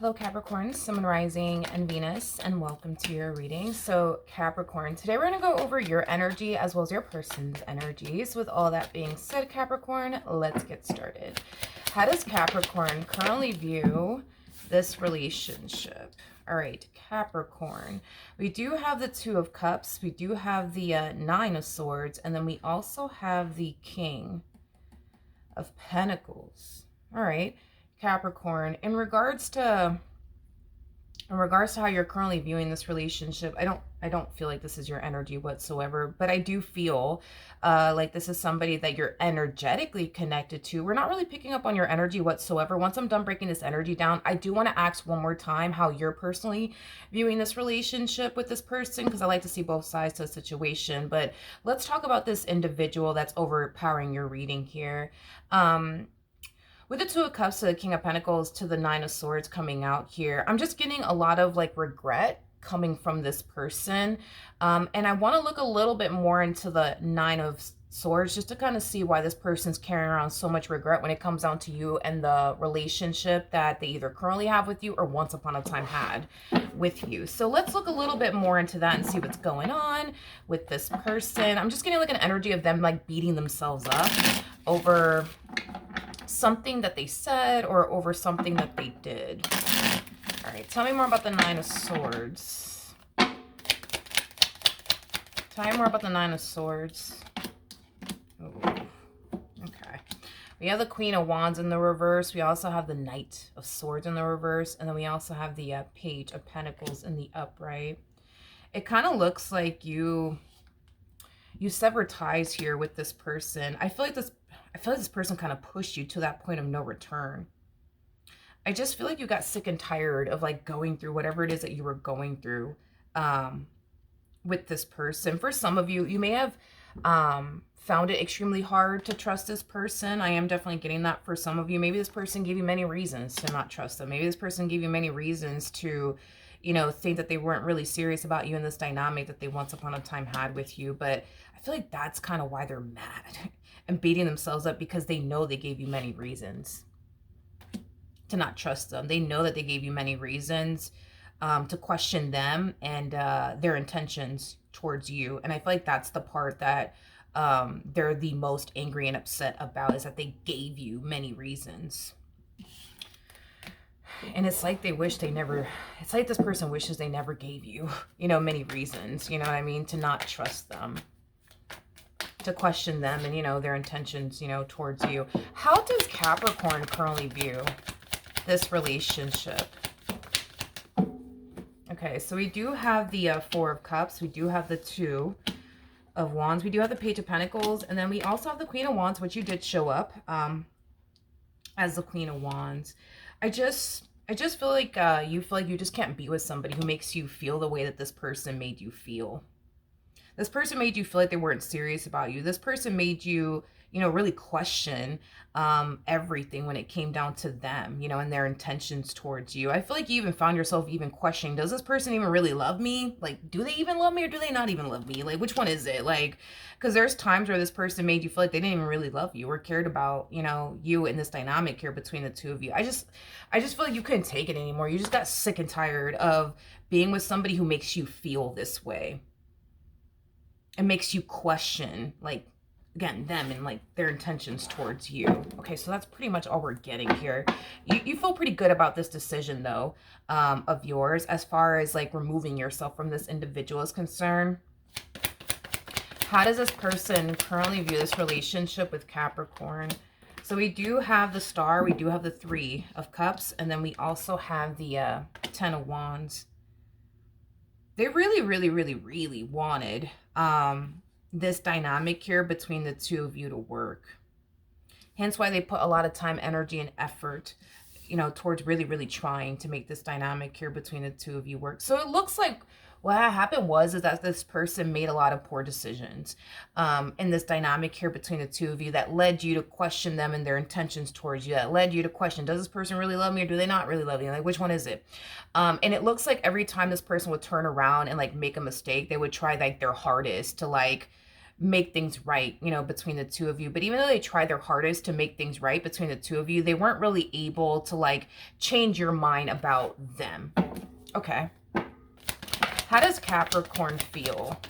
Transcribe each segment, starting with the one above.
Hello Capricorn, Sun, Rising, and Venus, and welcome to your reading. So Capricorn, today we're going to go over your energy as well as your person's energies. With all that being said, Capricorn, let's get started. How does Capricorn currently view this relationship? All right, Capricorn, we do have the Two of Cups, we do have the Nine of Swords, and then we also have the King of Pentacles. All right, Capricorn, in regards to how you're currently viewing this relationship, I don't feel like this is your energy whatsoever, but I do feel like this is somebody that you're energetically connected to. We're not really picking up on your energy whatsoever. Once I'm done breaking this energy down, I do want to ask one more time how you're personally viewing this relationship with this person, because I like to see both sides to the situation. But let's talk about this individual that's overpowering your reading here. With the Two of Cups to the King of Pentacles to the Nine of Swords coming out here, I'm just getting a lot of like regret coming from this person. And I want to look a little bit more into the Nine of Swords just to kind of see why this person's carrying around so much regret when it comes down to you and the relationship that they either currently have with you or once upon a time had with you. So let's look a little bit more into that and see what's going on with this person. I'm just getting like an energy of them like beating themselves up over something that they said or over something that they did. All right, tell me more about the Nine of Swords. Tell me more about the Nine of Swords. Ooh, okay. We have the Queen of Wands in the reverse. We also have the Knight of Swords in the reverse. And then we also have the Page of Pentacles in the upright. It kind of looks like you sever ties here with this person. I feel like this person kind of pushed you to that point of no return. I just feel like you got sick and tired of like going through whatever it is that you were going through with this person. For some of you, you may have found it extremely hard to trust this person. I am definitely getting that for some of you. Maybe this person gave you many reasons to not trust them. Maybe this person gave you many reasons to, you know, think that they weren't really serious about you in this dynamic that they once upon a time had with you. But I feel like that's kind of why they're mad and beating themselves up, because they know they gave you many reasons to not trust them. They know that they gave you many reasons to question them and their intentions towards you. And I feel like that's the part that they're the most angry and upset about, is that they gave you many reasons. And it's like they wish they never, it's like this person wishes they never gave you, you know, many reasons, you know what I mean, to not trust them, to question them and, you know, their intentions, you know, towards you. How does Capricorn currently view this relationship? Okay, so we do have the Four of Cups. We do have the Two of Wands. We do have the Page of Pentacles. And then we also have the Queen of Wands, which you did show up as the Queen of Wands. I just feel like you just can't be with somebody who makes you feel the way that this person made you feel. This person made you feel like they weren't serious about you. This person made you, you know, really question everything when it came down to them, you know, and their intentions towards you. I feel like you even found yourself even questioning, does this person even really love me? Like, do they even love me or do they not even love me? Like, which one is it? Like, because there's times where this person made you feel like they didn't even really love you or cared about, you know, you in this dynamic here between the two of you. I just feel like you couldn't take it anymore. You just got sick and tired of being with somebody who makes you feel this way. It makes you question, like, again, them and like their intentions towards you. Okay, so that's pretty much all we're getting here. You feel pretty good about this decision though, of yours, as far as like removing yourself from this individual is concerned. How does this person currently view this relationship with Capricorn? So we do have the Star, we do have the Three of Cups, and then we also have the Ten of Wands. They really, really, really, really wanted this dynamic here between the two of you to work. Hence why they put a lot of time, energy, and effort, you know, towards really, really trying to make this dynamic here between the two of you work. So it looks like what happened is that this person made a lot of poor decisions in this dynamic here between the two of you that led you to question them and their intentions towards you, that led you to question, does this person really love me or do they not really love me? Like, which one is it? And it looks like every time this person would turn around and like make a mistake, they would try like their hardest to like, make things right, you know, between the two of you. But even though they tried their hardest to make things right between the two of you, they weren't really able to like change your mind about them. Okay. How does Capricorn feel?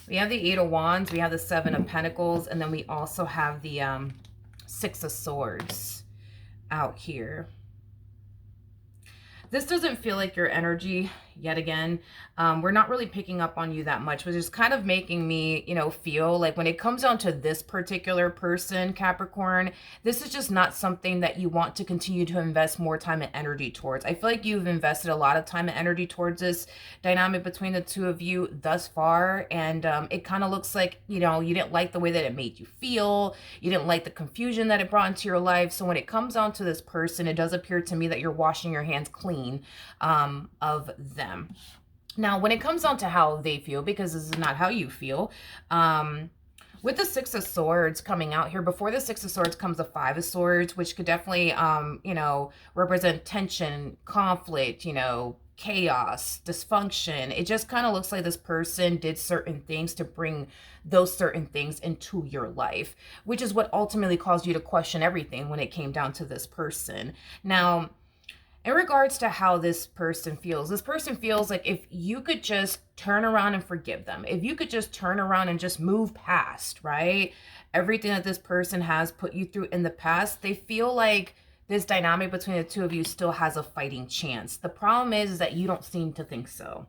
We have the Eight of Wands, we have the Seven of Pentacles, and then we also have the Six of Swords out here. This doesn't feel like your energy yet again. We're not really picking up on you that much, which is kind of making me, you know, feel like when it comes down to this particular person, Capricorn, this is just not something that you want to continue to invest more time and energy towards. I feel like you've invested a lot of time and energy towards this dynamic between the two of you thus far. And it kind of looks like, you know, you didn't like the way that it made you feel. You didn't like the confusion that it brought into your life. So when it comes down to this person, it does appear to me that you're washing your hands clean of them. Now, when it comes down to how they feel, because this is not how you feel, with the Six of Swords coming out here, before the Six of Swords comes the Five of Swords, which could definitely, you know, represent tension, conflict, you know, chaos, dysfunction. It just kind of looks like this person did certain things to bring those certain things into your life, which is what ultimately caused you to question everything when it came down to this person. Now, in regards to how this person feels like if you could just turn around and forgive them, if you could just turn around and just move past, right? Everything that this person has put you through in the past, they feel like this dynamic between the two of you still has a fighting chance. The problem is that you don't seem to think so.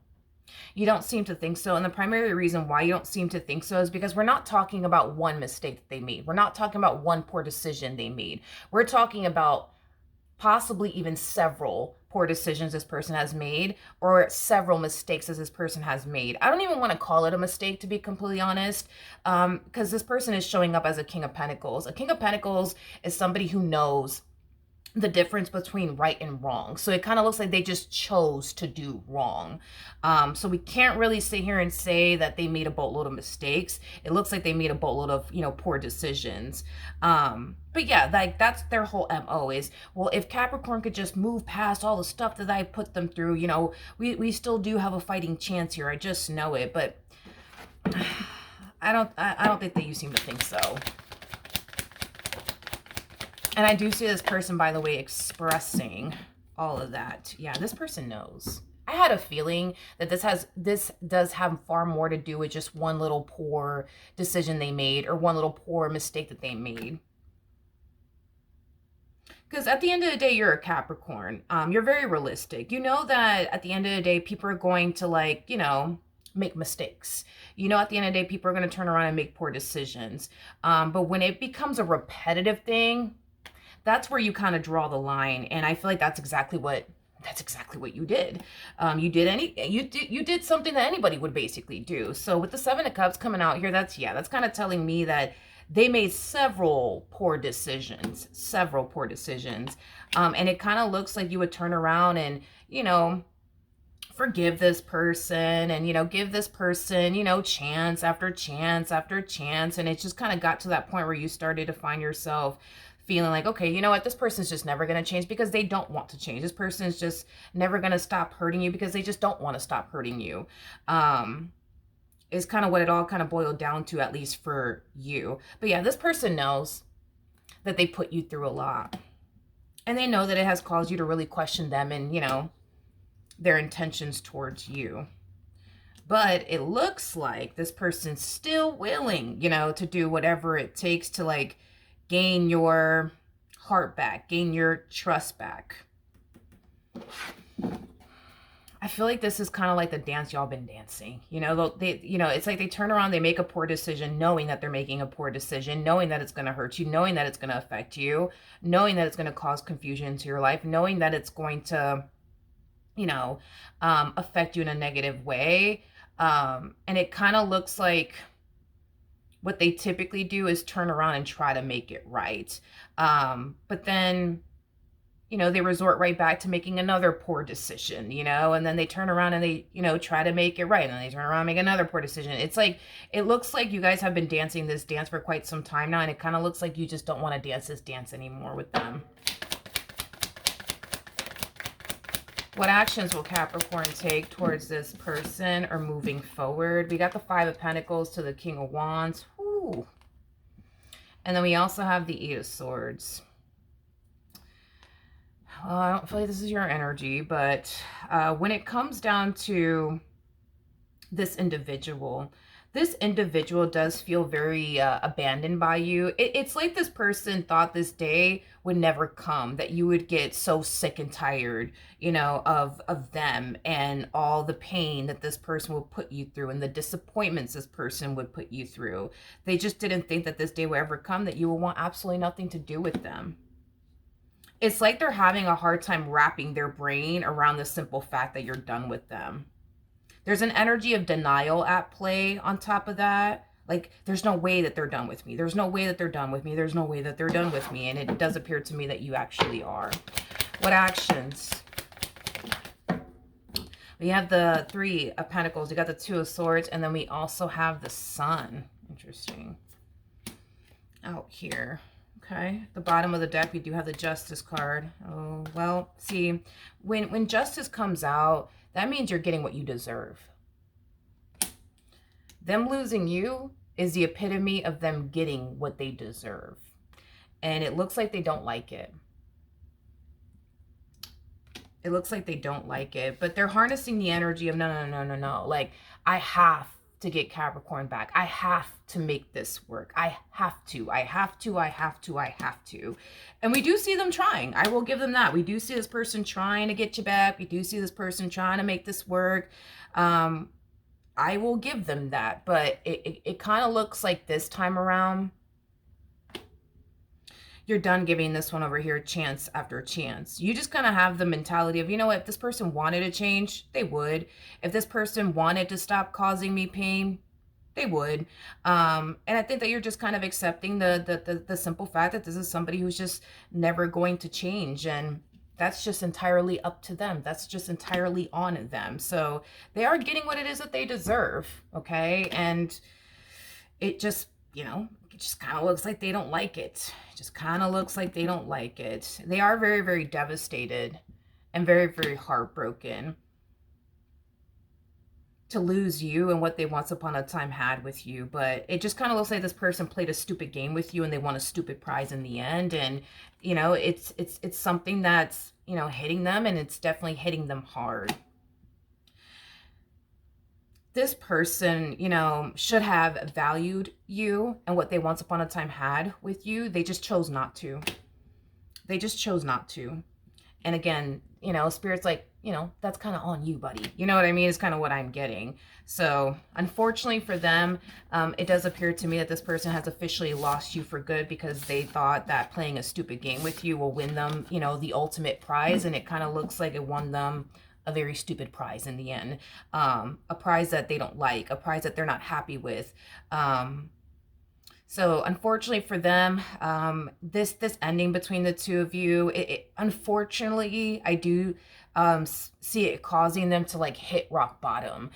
You don't seem to think so. And the primary reason why you don't seem to think so is because we're not talking about one mistake that they made. We're not talking about one poor decision they made. We're talking about possibly even several poor decisions this person has made, or several mistakes that this person has made. I don't even want to call it a mistake, to be completely honest, because this person is showing up as a King of Pentacles. A King of Pentacles is somebody who knows the difference between right and wrong. So it kind of looks like they just chose to do wrong. So we can't really sit here and say that they made a boatload of mistakes. It looks like they made a boatload of, you know, poor decisions. But yeah, like that's their whole MO is, well, if Capricorn could just move past all the stuff that I put them through, you know, we still do have a fighting chance here. I just know it, but I don't think that you seem to think so. And I do see this person, by the way, expressing all of that. Yeah, this person knows. I had a feeling that this does have far more to do with just one little poor decision they made, or one little poor mistake that they made. Because at the end of the day, you're a Capricorn. You're very realistic. You know that at the end of the day, people are going to, like, you know, make mistakes. You know, at the end of the day, people are going to turn around and make poor decisions. But when it becomes a repetitive thing, that's where you kind of draw the line. And I feel like that's exactly what you did. You did something that anybody would basically do. So with the Seven of Cups coming out here, that's kind of telling me that they made several poor decisions. And it kind of looks like you would turn around and, you know, forgive this person and, you know, give this person, you know, chance after chance after chance. And it just kind of got to that point where you started to find yourself feeling like, okay, you know what, this person's just never going to change because they don't want to change. This person is just never going to stop hurting you because they just don't want to stop hurting you. Is kind of what it all kind of boiled down to, at least for you. But yeah, this person knows that they put you through a lot. And they know that it has caused you to really question them and, you know, their intentions towards you. But it looks like this person's still willing, you know, to do whatever it takes to, like, gain your heart back, gain your trust back. I feel like this is kind of like the dance y'all been dancing. You know, it's like they turn around, they make a poor decision, knowing that they're making a poor decision, knowing that it's going to hurt you, knowing that it's going to affect you, knowing that it's going to cause confusion into your life, knowing that it's going to, you know, affect you in a negative way. And it kind of looks like what they typically do is turn around and try to make it right. But then, you know, they resort right back to making another poor decision, you know, and then they turn around and they, you know, try to make it right. And then they turn around and make another poor decision. It's like, it looks like you guys have been dancing this dance for quite some time now. And it kind of looks like you just don't want to dance this dance anymore with them. What actions will Capricorn take towards this person or moving forward? We got the Five of Pentacles to the King of Wands. Whew. And then we also have the Eight of Swords. Well, I don't feel like this is your energy, but when it comes down to this individual does feel very abandoned by you. It's like this person thought this day would never come, that you would get so sick and tired, you know, of them and all the pain that this person would put you through and the disappointments this person would put you through. They just didn't think that this day would ever come, that you will want absolutely nothing to do with them. It's like they're having a hard time wrapping their brain around the simple fact that you're done with them. There's an energy of denial at play on top of that. Like, there's no way that they're done with me. There's no way that they're done with me. There's no way that they're done with me. And it does appear to me that you actually are. What actions? We have the Three of Pentacles. We got the Two of Swords. And then we also have the Sun. Interesting. Out here. Okay. At the bottom of the deck, we do have the Justice card. Oh, well, see, when Justice comes out, that means you're getting what you deserve. Them losing you is the epitome of them getting what they deserve. And it looks like they don't like it. It looks like they don't like it. But they're harnessing the energy of no. Like, I have to get Capricorn back. I have to make this work. I have to. And we do see them trying. I will give them that. We do see this person trying to get you back. We do see this person trying to make this work. I will give them that. But it kind of looks like this time around, you're done giving this one over here chance after chance. You just kind of have the mentality of, you know what, if this person wanted to change, they would. If this person wanted to stop causing me pain, they would. And I think that you're just kind of accepting the simple fact that this is somebody who's just never going to change. And that's just entirely up to them. That's just entirely on them. So they are getting what it is that they deserve, okay? And it just, you know, it just kind of looks like they don't like it. It just kind of looks like they don't like it. They are very, very devastated and very, very heartbroken to lose you and what they once upon a time had with you. But it just kind of looks like this person played a stupid game with you and they won a stupid prize in the end. And, you know, it's something that's, you know, hitting them, and it's definitely hitting them hard. This person, you know, should have valued you and what they once upon a time had with you. They just chose not to. They just chose not to. And again, you know, Spirit's like, you know, that's kind of on you, buddy. You know what I mean? It's kind of what I'm getting. So unfortunately for them, it does appear to me that this person has officially lost you for good, because they thought that playing a stupid game with you will win them, you know, the ultimate prize. And it kind of looks like it won them a very stupid prize in the end. A prize that they don't like, a prize that they're not happy with. So unfortunately for them, this ending between the two of you, unfortunately, I do see it causing them to like hit rock bottom.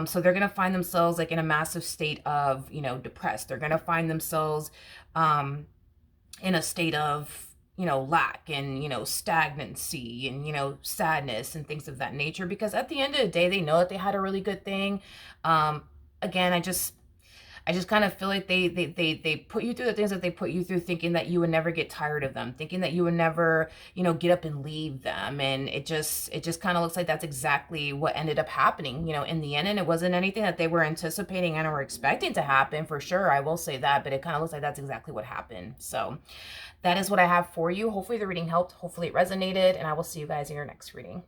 So they're going to find themselves like in a massive state of, you know, depressed. They're going to find themselves in a state of, you know, lack and, you know, stagnancy and, you know, sadness and things of that nature, because at the end of the day, they know that they had a really good thing. Again, I just kind of feel like they put you through the things that they put you through, thinking that you would never get tired of them, thinking that you would never, you know, get up and leave them. And it just kind of looks like that's exactly what ended up happening, you know, in the end. And it wasn't anything that they were anticipating and or expecting to happen, for sure. I will say that, but it kind of looks like that's exactly what happened. So that is what I have for you. Hopefully the reading helped. Hopefully it resonated, and I will see you guys in your next reading.